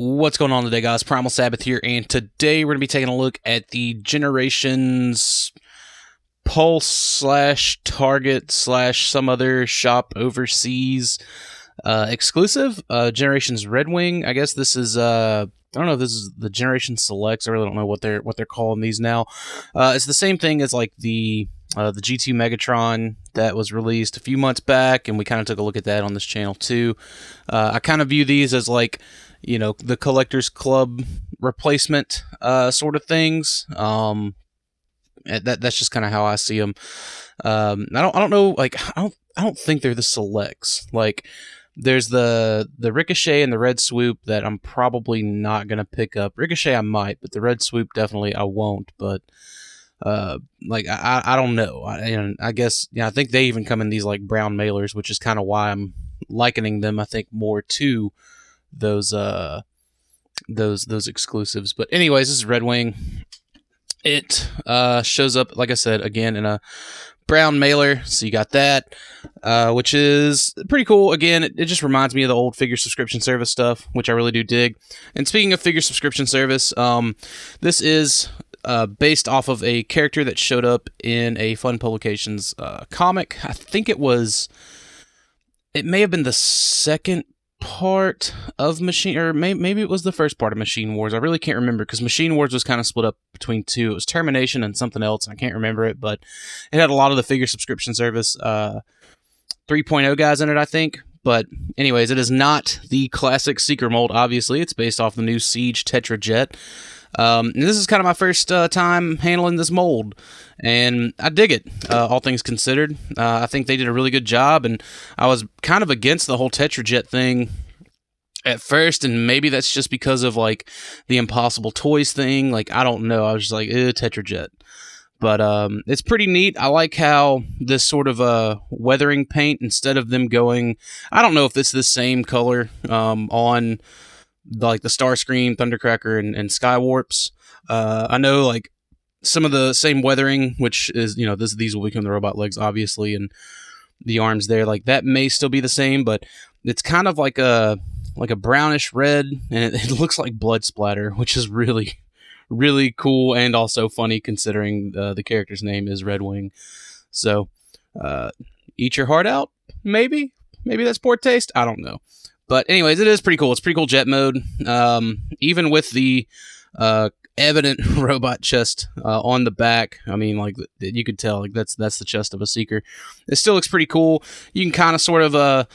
What's going on today, guys? Primal Sabbath here, and today we're going to be taking a look at the Generations Pulse slash Target slash some other shop overseas exclusive, Generations Redwing. I guess this is I don't know if this is the Generation Selects. I really don't know what they're calling these now. It's the same thing as like the G2 Megatron that was released a few months back, and we kind of took a look at that on this channel too. I kind of view these as like, you know, the collector's club replacement sort of things. That's just kind of how I see them. I don't know, like I don't think they're the selects. Like there's the Ricochet and the Red Swoop that I'm probably not gonna pick up. Ricochet I might, but the Red Swoop definitely I won't. But like I don't know. I guess, yeah, I think they even come in these like brown mailers, which is kind of why I'm likening them, I think, more to those exclusives. But anyways, this is Redwing. It shows up, like I said, again in a brown mailer, so you got that, which is pretty cool. Again, it just reminds me of the old figure subscription service stuff, which I really do dig. And speaking of figure subscription service, this is based off of a character that showed up in a Fun Publications comic. I think it may have been the second part of maybe it was the first part of Machine Wars. I really can't remember, because Machine Wars was kind of split up between two. It was Termination and something else, and I can't remember it, but it had a lot of the figure subscription service 3.0 guys in it, I think. But anyways, it is not the classic Seeker mold, obviously. It's based off the new Siege Tetra Jet. And this is kind of my first time handling this mold, and I dig it, all things considered. I think they did a really good job, and I was kind of against the whole Tetrajet thing at first, and maybe that's just because of like the Impossible Toys thing. Like, I don't know, I was just like, Tetrajet. But it's pretty neat. I like how this sort of weathering paint, instead of them going, I don't know if it's the same color on like the Starscream, Thundercracker, and Skywarps. I know like some of the same weathering, which is, you know, these will become the robot legs, obviously, and the arms there, like that may still be the same, but it's kind of like a brownish red, and it looks like blood splatter, which is really, really cool and also funny considering the character's name is Redwing. So eat your heart out, maybe that's poor taste, I don't know. But anyways, it is pretty cool. It's pretty cool jet mode. Even with the evident robot chest on the back, I mean, like you could tell, like that's the chest of a Seeker. It still looks pretty cool. You can kind of sort of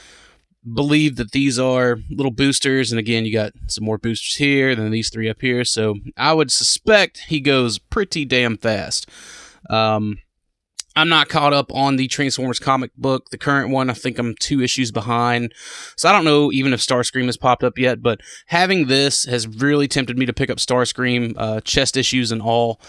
believe that these are little boosters, and again, you got some more boosters here, then these three up here. So I would suspect he goes pretty damn fast. I'm not caught up on the Transformers comic book, the current one. I think I'm 2 issues behind. So I don't know even if Starscream has popped up yet, but having this has really tempted me to pick up Starscream, chest issues and all.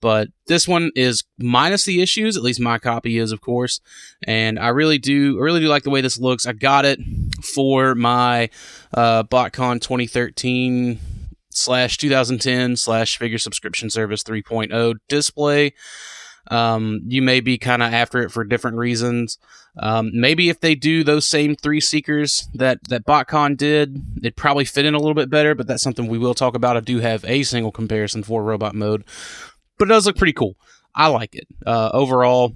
But this one is minus the issues, at least my copy is, of course. And I really do like the way this looks. I got it for my BotCon 2013 /2010 figure subscription service 3.0 display. You may be kind of after it for different reasons. Maybe if they do those same 3 Seekers that BotCon did, it'd probably fit in a little bit better, but that's something we will talk about. I do have a single comparison for robot mode, but it does look pretty cool. I like it. Overall,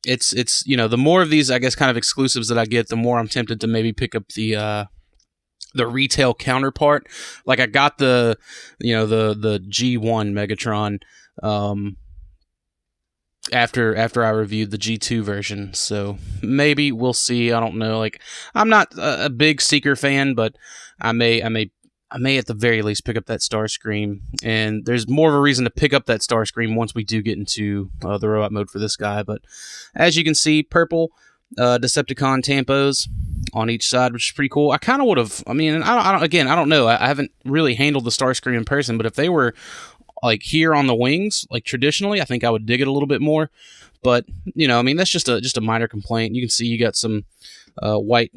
it's you know, the more of these, I guess, kind of exclusives that I get, the more I'm tempted to maybe pick up the retail counterpart. Like I got the G1 Megatron, after I reviewed the G2 version, so maybe we'll see. I don't know. Like, I'm not a big Seeker fan, but I may at the very least pick up that Starscream, and there's more of a reason to pick up that Starscream once we do get into the robot mode for this guy. But as you can see, purple Decepticon tampos on each side, which is pretty cool. I kind of would have. I mean, I don't know. I haven't really handled the Starscream in person, but if they were like here on the wings, like traditionally, I think I would dig it a little bit more. But, you know, I mean, that's just a minor complaint. You can see you got some white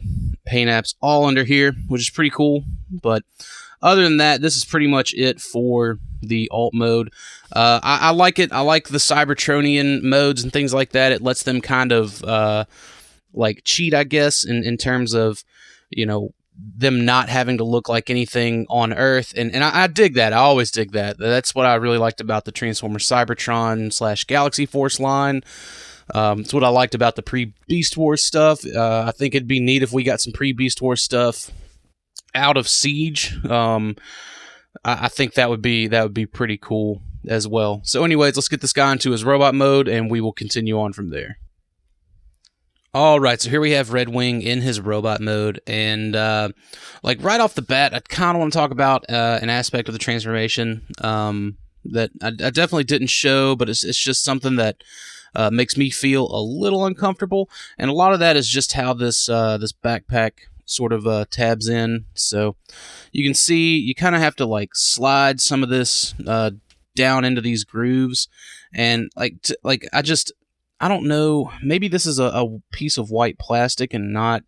paint apps all under here, which is pretty cool. But other than that, this is pretty much it for the alt mode. I like it. I like the Cybertronian modes and things like that. It lets them kind of like cheat, I guess, in terms of, you know, them not having to look like anything on Earth, and I dig that. I always dig that. That's what I really liked about the Transformers Cybertron / Galaxy Force line. It's what I liked about the pre-Beast Wars stuff. I think it'd be neat if we got some pre-Beast Wars stuff out of Siege. I think that would be pretty cool as well. So anyways, let's get this guy into his robot mode, and we will continue on from there. Alright, so here we have Redwing in his robot mode, and like right off the bat, I kind of want to talk about an aspect of the transformation that I definitely didn't show, but it's just something that makes me feel a little uncomfortable, and a lot of that is just how this backpack sort of tabs in. So you can see you kind of have to like slide some of this down into these grooves, and I don't know, maybe this is a piece of white plastic and not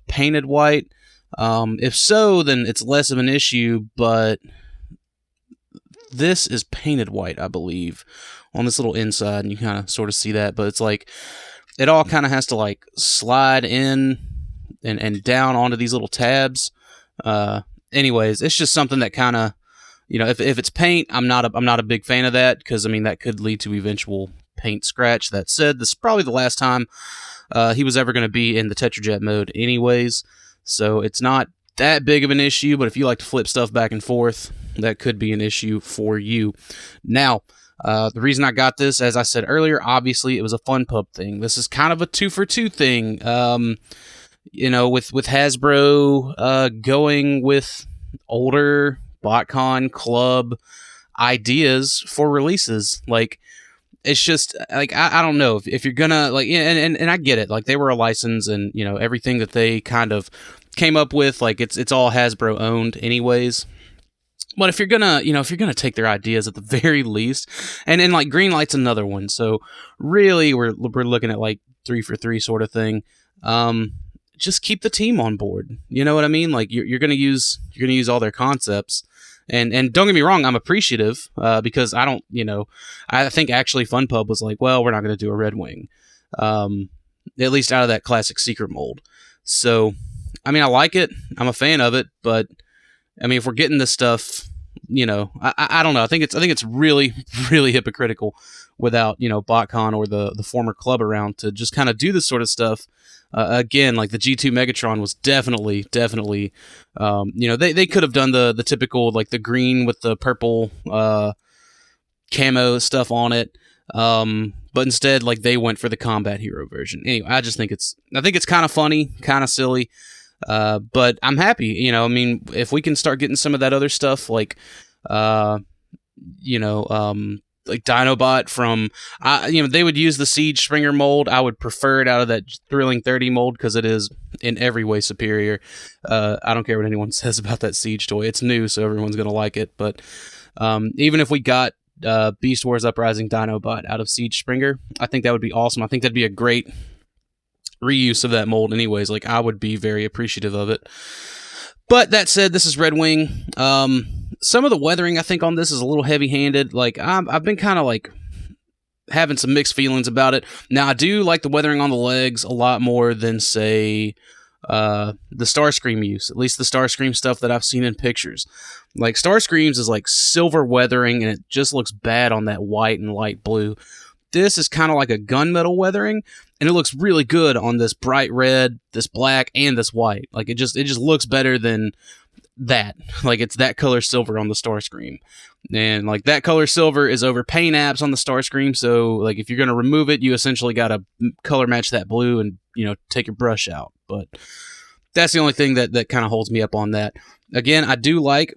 painted white. If so, then it's less of an issue, but this is painted white, I believe, on this little inside, and you kind of sort of see that, but it's like, it all kind of has to like slide in and down onto these little tabs. Anyways, it's just something that kind of, if it's paint, I'm not a big fan of that, because I mean that could lead to eventual paint scratch. That said, this is probably the last time he was ever going to be in the Tetrajet mode anyways, so it's not that big of an issue, but if you like to flip stuff back and forth, that could be an issue for you. Now, the reason I got this, as I said earlier, obviously it was a Fun Pub thing. This is kind of a 2-for-2 thing. With Hasbro going with older BotCon Club ideas for releases, like, it's just like, I don't know if you're gonna like, and I get it, like they were a license, and everything that they kind of came up with, like it's all Hasbro owned anyways. But if you're gonna take their ideas at the very least, and then like Greenlight's another one, so really we're looking at like 3-for-3 sort of thing. Just keep the team on board. You know what I mean? Like you're gonna use all their concepts. And don't get me wrong, I'm appreciative because I don't, I think actually Fun Pub was like, well, we're not going to do a Redwing, at least out of that classic secret mold. So, I mean, I like it. I'm a fan of it, but I mean, if we're getting this stuff, I don't know. I think it's really, really hypocritical without, BotCon or the former club around to just kind of do this sort of stuff. Again, like the G2 Megatron was definitely, they could have done the typical, like the green with the purple camo stuff on it, but instead, like they went for the combat hero version. Anyway, I think it's kind of funny, kind of silly, but I'm happy. I mean, if we can start getting some of that other stuff, like, like Dinobot from, they would use the Siege Springer mold. I would prefer it out of that Thrilling 30 mold because it is in every way superior. I don't care what anyone says about that Siege toy. It's new, so everyone's going to like it. But even if we got Beast Wars Uprising Dinobot out of Siege Springer, I think that would be awesome. I think that'd be a great reuse of that mold anyways. Like, I would be very appreciative of it. But that said, this is Redwing. Some of the weathering, I think, on this is a little heavy-handed. Like, I've been kind of, like, having some mixed feelings about it. Now, I do like the weathering on the legs a lot more than, say, the Starscream use. At least the Starscream stuff that I've seen in pictures. Like, Starscream's is, like, silver weathering, and it just looks bad on that white and light blue. This is kind of like a gunmetal weathering, and it looks really good on this bright red, this black, and this white. Like, it just looks better than that. Like, it's that color silver on the Starscream, and like that color silver is over paint apps on the Starscream, so like if you're going to remove it, you essentially got to color match that blue and take your brush out. But that's the only thing that kind of holds me up on that. Again, I do like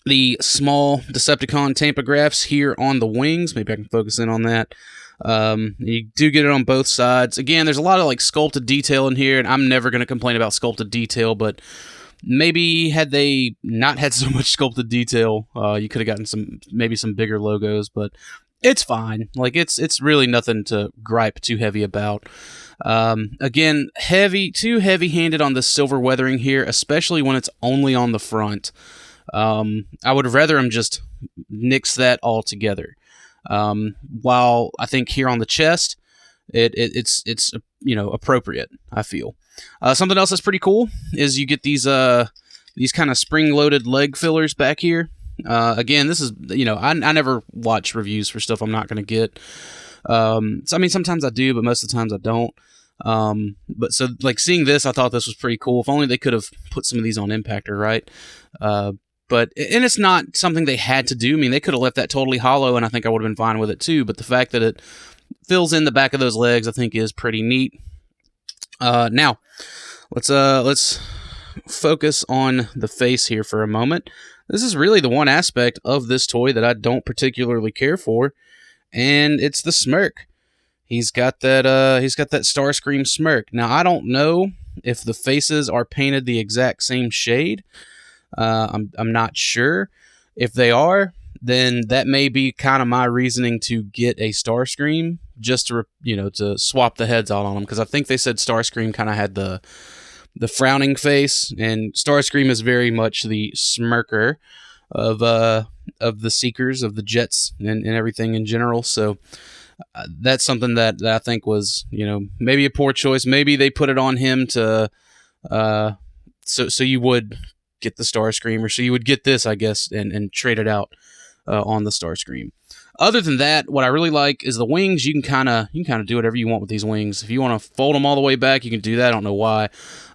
the small Decepticon tampagraphs here on the wings. Maybe I can focus in on that. You do get it on both sides. Again, there's a lot of like sculpted detail in here, and I'm never going to complain about sculpted detail, but maybe had they not had so much sculpted detail, you could have gotten some bigger logos, but it's fine. Like, it's really nothing to gripe too heavy about. Again, too heavy-handed on the silver weathering here, especially when it's only on the front. I would rather them just nix that all together. While I think here on the chest, it's appropriate, I feel. Something else that's pretty cool is you get these kind of spring-loaded leg fillers back here. Again, this is, I never watch reviews for stuff I'm not going to get. So, I mean, sometimes I do, but most of the times I don't. But so, like, seeing this, I thought this was pretty cool. If only they could have put some of these on Impactor, right? And it's not something they had to do. I mean, they could have left that totally hollow, and I think I would have been fine with it too. But the fact that it fills in the back of those legs, I think, is pretty neat. Now, let's focus on the face here for a moment. This is really the one aspect of this toy that I don't particularly care for, and it's the smirk. He's got that Starscream smirk. Now, I don't know if the faces are painted the exact same shade. I'm not sure. If they are, then that may be kind of my reasoning to get a Starscream, just to to swap the heads out on them, because I think they said Starscream kind of had the frowning face, and Starscream is very much the smirker of the Seekers, of the Jets, and everything in general. So that's something that I think was maybe a poor choice. Maybe they put it on him to so you would get the Starscream, or so you would get this, I guess, and trade it out on the Starscream. Other than that, what I really like is the wings. You can kind of do whatever you want with these wings. If you want to fold them all the way back, you can do that. I don't know why.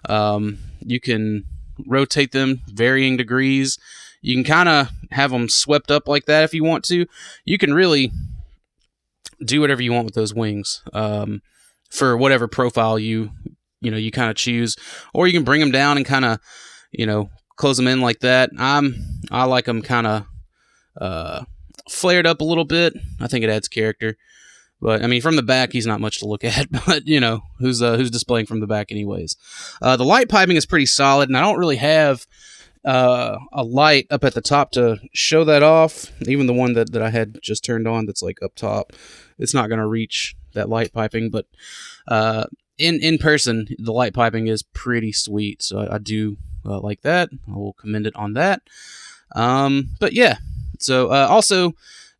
You can rotate them varying degrees. You can kind of have them swept up like that if you want to. You can really do whatever you want with those wings for whatever profile you kind of choose, or you can bring them down and kind of close them in like that. I like them kind of flared up a little bit. I think it adds character. But I mean, from the back, he's not much to look at. But who's displaying from the back, anyways? The light piping is pretty solid, and I don't really have a light up at the top to show that off. Even the one that I had just turned on, that's like up top, it's not going to reach that light piping. But in person, the light piping is pretty sweet. So I do like that. I will commend it on that. But yeah. So also,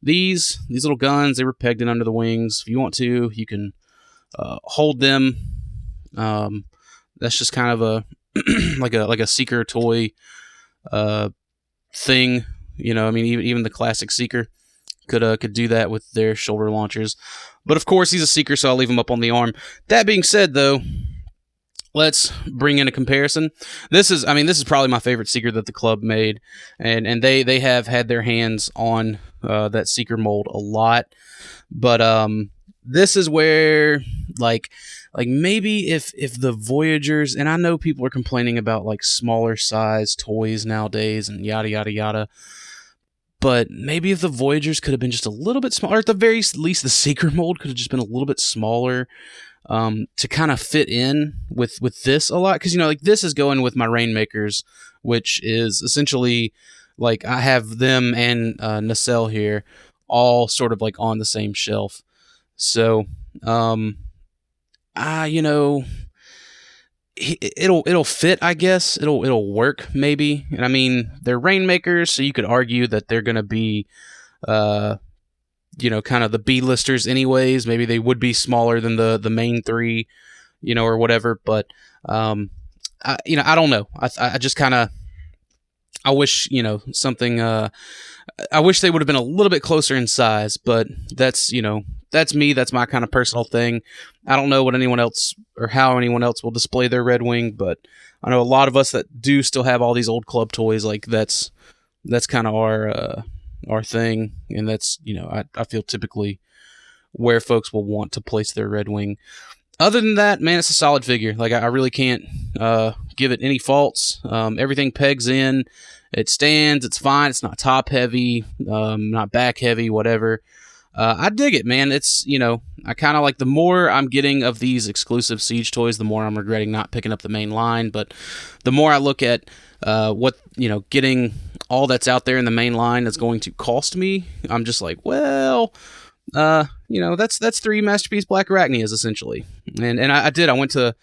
these little guns, they were pegged in under the wings. If you want to, you can hold them. That's just kind of a like a Seeker toy thing. I mean, even the classic Seeker could do that with their shoulder launchers. But of course, he's a Seeker, so I'll leave him up on the arm. That being said, though, let's bring in a comparison. This is probably my favorite Seeker that the club made, and they have had their hands on that Seeker mold a lot. But this is where like maybe if the Voyagers, and I know people are complaining about like smaller size toys nowadays and yada yada yada, but maybe if the Voyagers could have been just a little bit smaller, or at the very least the Seeker mold could have just been a little bit smaller, to kind of fit in with this a lot. Because like this is going with my Rainmakers, which is essentially like I have them and Nacelle here all sort of like on the same shelf. So it'll fit, I guess. It'll work maybe. And I mean, they're Rainmakers, so you could argue that they're gonna be kind of the B-listers anyways. Maybe they would be smaller than the main three, or whatever. But I don't know. I just kind of, I wish something. I wish they would have been a little bit closer in size. But that's that's me. That's my kind of personal thing. I don't know what anyone else or how anyone else will display their Redwing, but I know a lot of us that do still have all these old club toys. Like that's kind of our thing, and that's I feel typically where folks will want to place their Redwing. Other than that, man, it's a solid figure. Like I really can't give it any faults. Everything pegs in, it stands, it's fine. It's not top heavy, not back heavy, whatever. I dig it, man. It's I kind of like, the more I'm getting of these exclusive Siege toys, the more I'm regretting not picking up the main line. But the more I look at what getting all that's out there in the main line is going to cost me, I'm just like, well, that's 3 Masterpiece Black Arachnias essentially. And I went to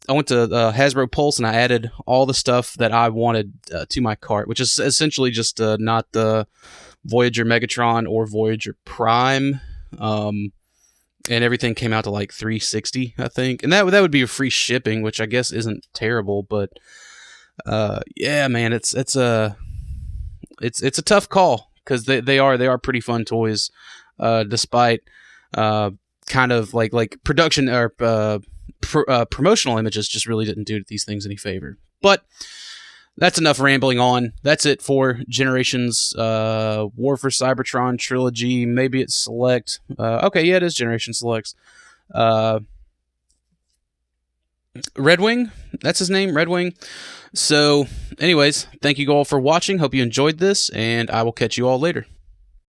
Hasbro Pulse, and I added all the stuff that I wanted to my cart, which is essentially just not the Voyager Megatron or Voyager Prime. and everything came out to like $360, I think, and that would be a free shipping, which I guess isn't terrible, but yeah, man, it's a tough call because they are pretty fun toys, despite kind of like production or promotional images just really didn't do these things any favor. But that's enough rambling on. That's it for Generations War for Cybertron trilogy. Maybe it's Select. Okay, yeah, it is Generation Selects. Redwing, that's his name, Redwing. So, anyways, thank you all for watching. Hope you enjoyed this, and I will catch you all later.